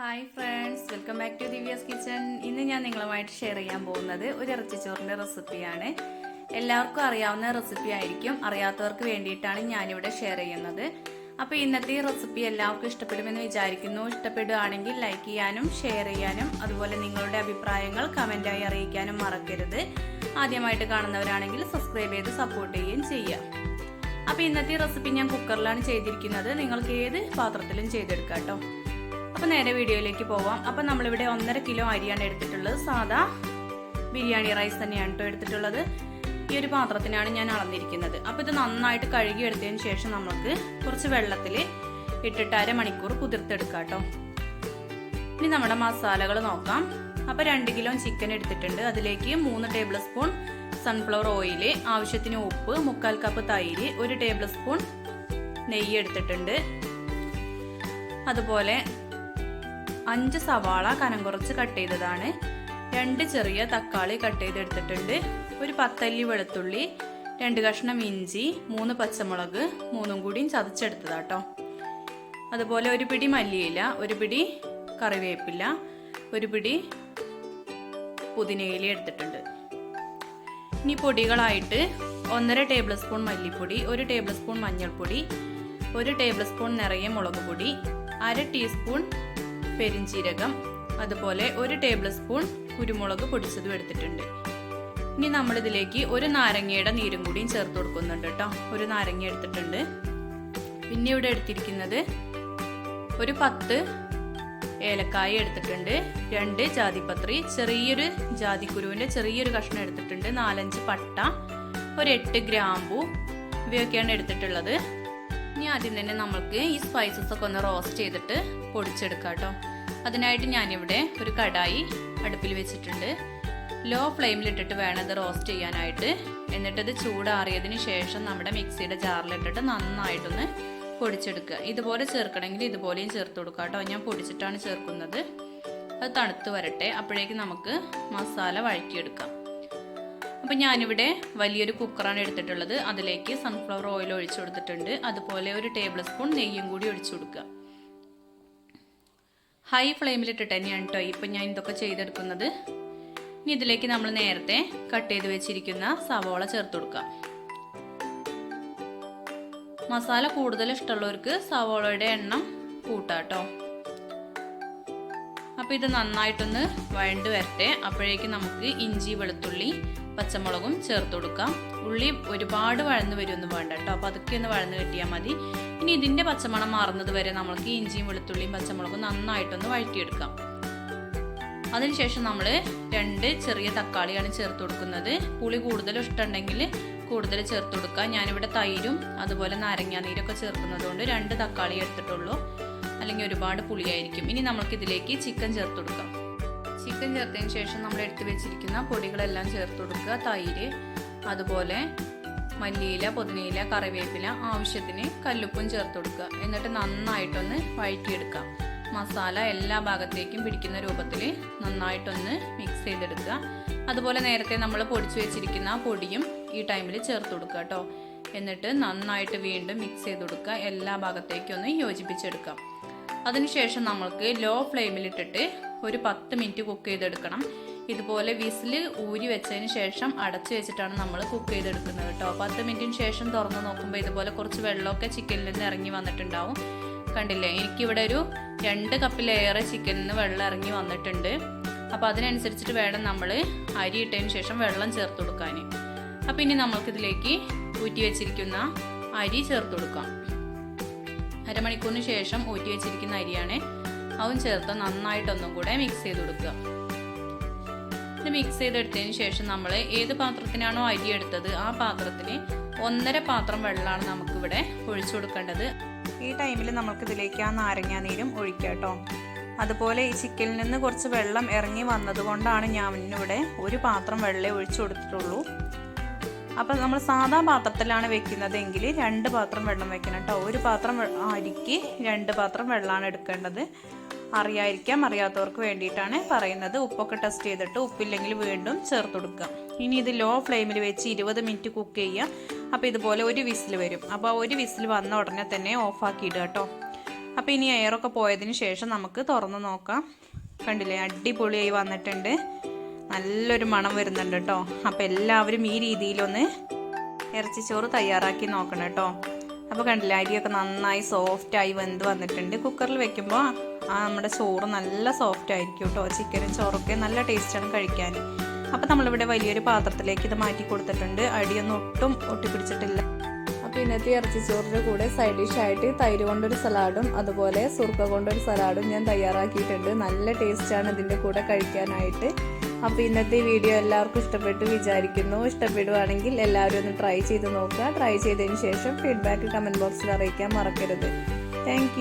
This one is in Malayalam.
Hi friends, welcome back to Divya's kitchen. ഇന്ന് ഞാൻ നിങ്ങളുമായിട്ട് ഷെയർ ചെയ്യാൻ പോകുന്നത് ഒരു ഇറച്ചിച്ചോറിൻ്റെ റെസിപ്പിയാണ്. എല്ലാവർക്കും അറിയാവുന്ന റെസിപ്പി ആയിരിക്കും, അറിയാത്തവർക്ക് വേണ്ടിയിട്ടാണ് ഞാനിവിടെ ഷെയർ ചെയ്യുന്നത്. അപ്പോൾ ഇന്നത്തെ ഈ റെസിപ്പി എല്ലാവർക്കും ഇഷ്ടപ്പെടുമെന്ന് വിചാരിക്കുന്നു. ഇഷ്ടപ്പെടുകയാണെങ്കിൽ ലൈക്ക് ചെയ്യാനും ഷെയർ ചെയ്യാനും അതുപോലെ നിങ്ങളുടെ അഭിപ്രായങ്ങൾ കമൻറ്റായി അറിയിക്കാനും മറക്കരുത്. ആദ്യമായിട്ട് കാണുന്നവരാണെങ്കിൽ സബ്സ്ക്രൈബ് ചെയ്ത് സപ്പോർട്ട് ചെയ്യുകയും ചെയ്യാം. അപ്പോൾ ഇന്നത്തെ റെസിപ്പി ഞാൻ കുക്കറിലാണ് ചെയ്തിരിക്കുന്നത്. നിങ്ങൾക്ക് ഏത് പാത്രത്തിലും ചെയ്തെടുക്കാം കേട്ടോ. അപ്പോൾ നേരെ വീഡിയോയിലേക്ക് പോവാം. അപ്പോൾ നമ്മളിവിടെ 1.5 കിലോ അരിയാണ് എടുത്തിട്ടുള്ളത്. സാധാ ബിരിയാണി റൈസ് തന്നെയാണ് കേട്ടോ എടുത്തിട്ടുള്ളത്. ഈ ഒരു പാത്രത്തിനാണ് ഞാൻ അളന്നിരിക്കുന്നത്. അപ്പോൾ ഇത് നന്നായിട്ട് കഴുകി എടുത്തതിന് ശേഷം നമുക്ക് കുറച്ച് വെള്ളത്തിൽ ഇട്ടിട്ട് 1/2 മണിക്കൂർ കുതിർത്തെടുക്കാം കേട്ടോ. ഇനി നമ്മുടെ മസാലകൾ നോക്കാം. അപ്പോൾ 2 കിലോ ചിക്കൻ എടുത്തിട്ടുണ്ട്. അതിലേക്ക് 3 ടേബിൾ സ്പൂൺ സൺഫ്ലവർ ഓയിൽ, ആവശ്യത്തിന് ഉപ്പ്, 1/4 കപ്പ് തൈര്, 1 ടേബിൾ സ്പൂൺ നെയ്യ് എടുത്തിട്ടുണ്ട്. അതുപോലെ 5 സവാള കനം കുറച്ച് കട്ട് ചെയ്തതാണ്, 2 ചെറിയ തക്കാളി കട്ട് ചെയ്തെടുത്തിട്ടുണ്ട്, ഒരു 10 അല്ലി വെളുത്തുള്ളി, 2 കഷ്ണം ഇഞ്ചി, 3 പച്ചമുളക് 3 കൂടിയും ചതച്ചെടുത്തതാട്ടോ. അതുപോലെ 1 പിടി മല്ലിയില, 1 പിടി കറിവേപ്പില, 1 പിടി പുതിനയില എടുത്തിട്ടുണ്ട്. ഇനി പൊടികളായിട്ട് 1.5 ടേബിൾ സ്പൂൺ മല്ലിപ്പൊടി, 1 ടേബിൾ സ്പൂൺ മഞ്ഞൾപ്പൊടി, 1 ടേബിൾ സ്പൂൺ നിറയെ മുളക് പൊടി, 1/2 ടീസ്പൂൺ പെരിഞ്ചീരകം, അതുപോലെ 1 ടേബിൾ സ്പൂൺ കുരുമുളക് പൊടിച്ചതും എടുത്തിട്ടുണ്ട്. ഇനി നമ്മളിതിലേക്ക് 1 നാരങ്ങയുടെ നീരും കൂടിയും ചേർത്ത് കൊടുക്കുന്നുണ്ട് കേട്ടോ. 1 നാരങ്ങ എടുത്തിട്ടുണ്ട്. പിന്നെ ഇവിടെ എടുത്തിരിക്കുന്നത് ഒരു 10 ഏലക്കായ എടുത്തിട്ടുണ്ട്, 2 ജാതിപത്രി, ചെറിയൊരു ജാതിക്കുരുവിൻ്റെ ചെറിയൊരു കഷ്ണം എടുത്തിട്ടുണ്ട്, 4-5 പട്ട, ഒരു 8 ഗ്രാമ്പു, ഇവയൊക്കെയാണ് എടുത്തിട്ടുള്ളത്. ഇനി ആദ്യം തന്നെ നമുക്ക് ഈ സ്പൈസസ് ഒക്കെ ഒന്ന് റോസ്റ്റ് ചെയ്തിട്ട് പൊടിച്ചെടുക്കാം കേട്ടോ. അതിനായിട്ട് ഞാനിവിടെ ഒരു കടായി അടുപ്പിൽ വെച്ചിട്ടുണ്ട്. ലോ ഫ്ലെയിമിലിട്ടിട്ട് വേണം ഇത് റോസ്റ്റ് ചെയ്യാനായിട്ട്. എന്നിട്ടിത് ചൂടാറിയതിന് ശേഷം നമ്മുടെ മിക്സിയുടെ ജാറിലിട്ടിട്ട് നന്നായിട്ടൊന്ന് പൊടിച്ചെടുക്കുക. ഇതുപോലെ ചേർക്കണമെങ്കിൽ ഇതുപോലെയും ചേർത്ത് കൊടുക്കുക കേട്ടോ. ഞാൻ പൊടിച്ചിട്ടാണ് ചേർക്കുന്നത്. അത് തണുത്ത് വരട്ടെ, അപ്പോഴേക്ക് നമുക്ക് മസാല വഴറ്റിയെടുക്കാം. അപ്പം ഞാനിവിടെ വലിയൊരു കുക്കറാണ് എടുത്തിട്ടുള്ളത്. അതിലേക്ക് സൺഫ്ലവർ ഓയിൽ ഒഴിച്ചു കൊടുത്തിട്ടുണ്ട്. അതുപോലെ 1 ടേബിൾ സ്പൂൺ നെയ്യും കൂടി ഒഴിച്ചു കൊടുക്കുക. ഹൈ ഫ്ലെയിമിലിട്ടിട്ട് തന്നെയാണ് കേട്ടോ ഇപ്പം ഞാൻ ഇതൊക്കെ ചെയ്തെടുക്കുന്നത്. ഇനി ഇതിലേക്ക് നമ്മൾ നേരത്തെ കട്ട് ചെയ്ത് വെച്ചിരിക്കുന്ന സവോള ചേർത്ത് കൊടുക്കാം. മസാല കൂടുതൽ ഇഷ്ടമുള്ളവർക്ക് സവോളയുടെ എണ്ണം കൂട്ടാം കേട്ടോ. അപ്പം ഇത് നന്നായിട്ടൊന്ന് വഴണ്ട് വരട്ടെ, അപ്പോഴേക്കും നമുക്ക് ഇഞ്ചി, വെളുത്തുള്ളി, പച്ചമുളകും ചേർത്ത് കൊടുക്കാം. ഉള്ളി ഒരുപാട് വഴന്ന് വരുമൊന്നും വേണ്ട കേട്ടോ. അപ്പോൾ അതൊക്കെ ഒന്ന് വഴന്ന് കിട്ടിയാൽ മതി. ഇനി ഇതിൻ്റെ പച്ചമണം മാറുന്നത് വരെ നമുക്ക് ഇഞ്ചിയും വെളുത്തുള്ളിയും പച്ചമുളകും നന്നായിട്ടൊന്ന് വഴറ്റിയെടുക്കാം. അതിനുശേഷം നമ്മൾ 2 ചെറിയ തക്കാളിയാണ് ചേർത്ത് കൊടുക്കുന്നത്. പുളി കൂടുതൽ ഇഷ്ടമുണ്ടെങ്കിൽ കൂടുതൽ ചേർത്ത് കൊടുക്കുക. ഞാനിവിടെ തൈരും അതുപോലെ നാരങ്ങാനീരൊക്കെ ചേർക്കുന്നത് കൊണ്ട് 2 തക്കാളി എടുത്തിട്ടുള്ളൂ, അല്ലെങ്കിൽ ഒരുപാട് പുളിയായിരിക്കും. ഇനി നമുക്കിതിലേക്ക് ചിക്കൻ ചേർത്ത് കൊടുക്കാം. ചിക്കൻ ചേർത്തതിന് ശേഷം നമ്മൾ എടുത്തു വെച്ചിരിക്കുന്ന പൊടികളെല്ലാം ചേർത്ത് കൊടുക്കുക. തൈര്, അതുപോലെ മല്ലിയില, പുതിനയില, കറിവേപ്പില, ആവശ്യത്തിന് കല്ലുപ്പും ചേർത്ത് കൊടുക്കുക. എന്നിട്ട് നന്നായിട്ടൊന്ന് വഴറ്റിയെടുക്കാം. മസാല എല്ലാ ഭാഗത്തേക്കും പിടിക്കുന്ന രൂപത്തിൽ നന്നായിട്ടൊന്ന് മിക്സ് ചെയ്തെടുക്കുക. അതുപോലെ നേരത്തെ നമ്മൾ പൊടിച്ചു വെച്ചിരിക്കുന്ന പൊടിയും ഈ ടൈമിൽ ചേർത്ത് കൊടുക്കുക കേട്ടോ. എന്നിട്ട് നന്നായിട്ട് വീണ്ടും മിക്സ് ചെയ്ത് കൊടുക്കുക. എല്ലാ ഭാഗത്തേക്കും ഒന്ന് യോജിപ്പിച്ചെടുക്കാം. അതിനുശേഷം നമ്മൾക്ക് ലോ ഫ്ലെയിമിലിട്ടിട്ട് ഒരു 10 മിനിറ്റ് കുക്ക് ചെയ്തെടുക്കണം. ഇതുപോലെ വിസിൽ ഊരി വെച്ചതിന് ശേഷം അടച്ചു വെച്ചിട്ടാണ് നമ്മൾ കുക്ക് ചെയ്തെടുക്കുന്നത് കേട്ടോ. 10 മിനിറ്റിന് ശേഷം തുറന്ന് നോക്കുമ്പോൾ ഇതുപോലെ കുറച്ച് വെള്ളമൊക്കെ ചിക്കനിൽ നിന്ന് ഇറങ്ങി വന്നിട്ടുണ്ടാവും. കണ്ടില്ലേ, എനിക്കിവിടെ ഒരു 2 കപ്പിലേറെ ചിക്കനിൽ നിന്ന് വെള്ളം ഇറങ്ങി വന്നിട്ടുണ്ട്. അപ്പോൾ അതിനനുസരിച്ചിട്ട് വേണം നമ്മൾ അരി ഇട്ടതിന് ശേഷം വെള്ളം ചേർത്ത് കൊടുക്കാൻ. അപ്പോൾ ഇനി നമ്മൾക്കിതിലേക്ക് ഊറ്റി വെച്ചിരിക്കുന്ന അരി ചേർത്ത് കൊടുക്കാം. 1/2 മണിക്കൂറിന് ശേഷം ഊറ്റി വെച്ചിരിക്കുന്ന അരിയാണ്. അതും ചേർത്ത് നന്നായിട്ടൊന്നും കൂടെ മിക്സ് ചെയ്ത് കൊടുക്കുക. ഇത് മിക്സ് ചെയ്തെടുത്തതിന് ശേഷം നമ്മൾ ഏത് പാത്രത്തിനാണോ അരി എടുത്തത് ആ പാത്രത്തിന് 1.5 പാത്രം വെള്ളമാണ് നമുക്കിവിടെ ഒഴിച്ചു കൊടുക്കേണ്ടത്. ഈ ടൈമിൽ നമുക്കിതിലേക്ക് ആ നാരങ്ങാനീരും ഒഴിക്കാം കേട്ടോ. അതുപോലെ ഈ ചിക്കനിൽ നിന്ന് കുറച്ച് വെള്ളം ഇറങ്ങി വന്നതുകൊണ്ടാണ് ഞാൻ ഇവിടെ 1 പാത്രം വെള്ളം ഒഴിച്ചു കൊടുത്തിട്ടുള്ളൂ. അപ്പോൾ നമ്മൾ സാധാ പാത്രത്തിലാണ് വെക്കുന്നതെങ്കിൽ 2 പാത്രം വെള്ളം വെക്കണം കേട്ടോ. 1 പാത്രം അരിക്ക് 2 പാത്രം വെള്ളമാണ് എടുക്കേണ്ടത്. അറിയാത്തവർക്ക് വേണ്ടിയിട്ടാണ് പറയുന്നത്. ഉപ്പൊക്കെ ടെസ്റ്റ് ചെയ്തിട്ട് ഉപ്പില്ലെങ്കിൽ വീണ്ടും ചേർത്ത് കൊടുക്കുക. ഇനി ഇത് ലോ ഫ്ലെയിമിൽ വെച്ച് 20 മിനിറ്റ് കുക്ക് ചെയ്യുക. അപ്പോൾ ഇതുപോലെ 1 വിസിൽ വരും. അപ്പോൾ 1 വിസിൽ വന്ന ഉടനെ തന്നെ ഓഫാക്കി ഇടുക കേട്ടോ. അപ്പോൾ ഇനി എയറൊക്കെ പോയതിന് ശേഷം നമുക്ക് തുറന്ന് നോക്കാം. കണ്ടില്ലേ, അടിപൊളിയായി വന്നിട്ടുണ്ട്. നല്ലൊരു മണം വരുന്നുണ്ട് കേട്ടോ. അപ്പോൾ എല്ലാവരും ഈ രീതിയിലൊന്ന് ഇറച്ചിച്ചോറ് തയ്യാറാക്കി നോക്കണം കേട്ടോ. അപ്പോൾ കണ്ടില്ലേ, അരിയൊക്കെ നന്നായി സോഫ്റ്റായി വെന്ത് വന്നിട്ടുണ്ട്. കുക്കറിൽ വെക്കുമ്പോൾ നമ്മുടെ ചോറ് നല്ല സോഫ്റ്റ് ആയിരിക്കും കേട്ടോ. ചിക്കനും ചോറൊക്കെ നല്ല ടേസ്റ്റാണ് കഴിക്കാൻ. അപ്പോൾ നമ്മളിവിടെ വലിയൊരു പാത്രത്തിലേക്ക് ഇത് മാറ്റി കൊടുത്തിട്ടുണ്ട്. അടിയൊന്നും ഒട്ടും ഒട്ടിപ്പിടിച്ചിട്ടില്ല. അപ്പോൾ ഇന്നത്തെ ഇറച്ചിച്ചോറിൻ്റെ കൂടെ സൈഡ് ഡിഷായിട്ട് തൈര് കൊണ്ടൊരു സലാഡും അതുപോലെ സുർക്ക കൊണ്ടൊരു സലാഡും ഞാൻ തയ്യാറാക്കിയിട്ടുണ്ട്. നല്ല ടേസ്റ്റാണ് ഇതിൻ്റെ കൂടെ കഴിക്കാനായിട്ട്. അപ്പോൾ ഇന്നത്തെ വീഡിയോ എല്ലാവർക്കും ഇഷ്ടപ്പെട്ടു വിചാരിക്കുന്നു. ഇഷ്ടപ്പെടുവാണെങ്കിൽ എല്ലാവരും ഒന്ന് ട്രൈ ചെയ്ത് നോക്കുക. ട്രൈ ചെയ്തതിന് ശേഷം ഫീഡ്ബാക്ക് കമൻറ്റ് ബോക്സിൽ അറിയിക്കാൻ മറക്കരുത്. താങ്ക്